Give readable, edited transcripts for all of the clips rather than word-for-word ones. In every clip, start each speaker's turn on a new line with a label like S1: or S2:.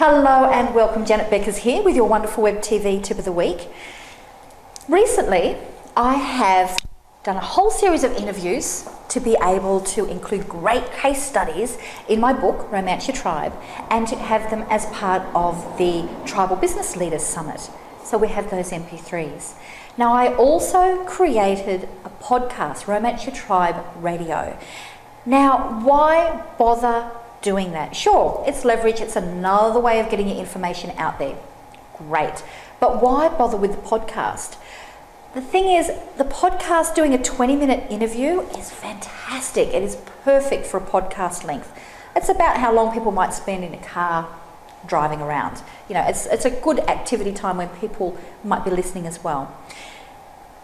S1: Hello and welcome, Janet Beckers here with your wonderful web TV tip of the week. Recently, I have done a whole series of interviews to be able to include great case studies in my book, Romance Your Tribe, and to have them as part of the Tribal Business Leaders Summit. So we have those MP3s. Now, I also created a podcast, Romance Your Tribe Radio. Now, why bother doing that? Sure, it's leverage, it's another way of getting your information out there. Great. But why bother with the podcast? The thing is, the podcast, doing a 20-minute interview is fantastic. It is perfect for a podcast length. It's about how long people might spend in a car driving around. You know, it's a good activity time when people might be listening as well.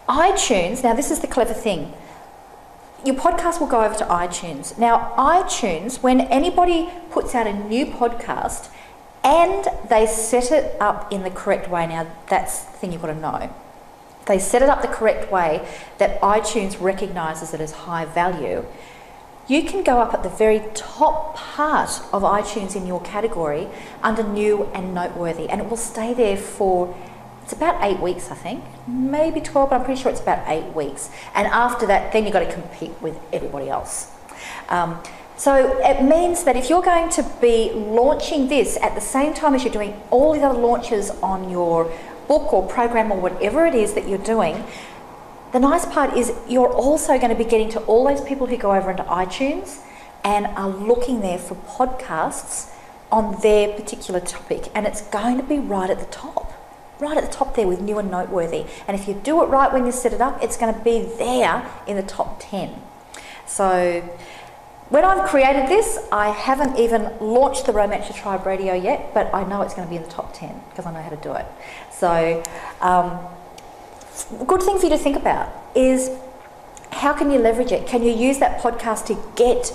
S1: iTunes, now this is the clever thing. Your podcast will go over to iTunes. Now, iTunes, when anybody puts out a new podcast and they set it up in the correct way, now that's the thing you've got to know. They set it up the correct way that iTunes recognises it as high value. You can go up at the very top part of iTunes in your category under new and noteworthy, and it will stay there for, it's about 8 weeks, I think, maybe 12, but I'm pretty sure it's about 8 wees. And after that, then you've got to compete with everybody else. So it means that if you're going to be launching this at the same time as you're doing all the other launches on your book or program or whatever it is that you're doing, the nice part is you're also going to be getting to all those people who go over into iTunes and are looking there for podcasts on their particular topic. And it's going to be right at the top. Right at the top there with new and noteworthy. And if you do it right when you set it up, it's going to be there in the top 10. So when I've created this, I haven't even launched the Romance Your Tribe Radio yet, but I know it's going to be in the top 10 because I know how to do it. So good thing for you to think about is how can you leverage it? Can you use that podcast to get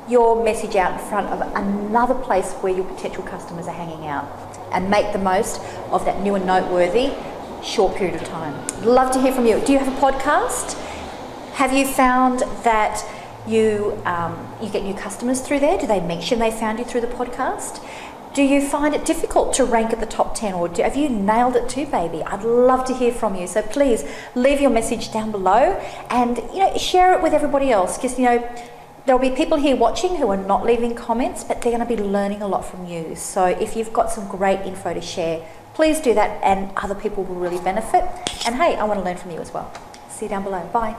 S1: your message out in front of another place where your potential customers are hanging out, and make the most of that new and noteworthy short period of time? Love to hear from you. Do you have a podcast? Have you found that you get new customers through there? Do they mention they found you through the podcast? Do you find it difficult to rank at the top 10, or have you nailed it too, baby? I'd love to hear from you. So please leave your message down below and share it with everybody else, because there'll be people here watching who are not leaving comments, but they're going to be learning a lot from you. So if you've got some great info to share, please do that, and other people will really benefit. And hey, I want to learn from you as well. See you down below. Bye.